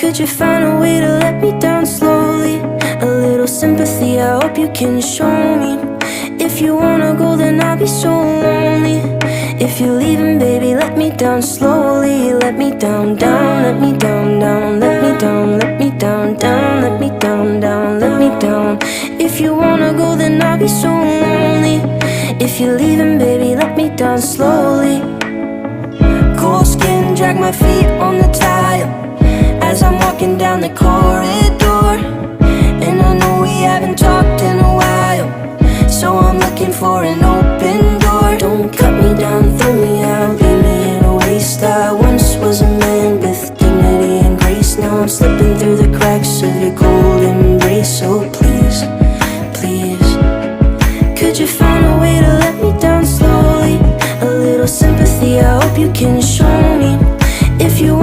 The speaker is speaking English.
Could you find a way to let me down slowly? A little sympathy, I hope you can show me. If you wanna go, then I'll be so lonely. If you're leaving, baby, let me down slowly. Let me down, down, let me down, down. Let me down, let me down, down. Let me down, down, let me down. If you wanna go, then I'll be so lonely. If you're leaving, baby, let me down slowly. Cold skin, drag my feet on the tile as I'm walking down the corridor. And I know we haven't talked in a while, so I'm looking for an open door. Don't cut me down, throw me out, leave me in a waste. I once was a man with dignity and grace. Now I'm slipping through the cracks of your cold embrace. So please, please, could you find a way to let me down slowly? A little sympathy, I hope you can show me. If you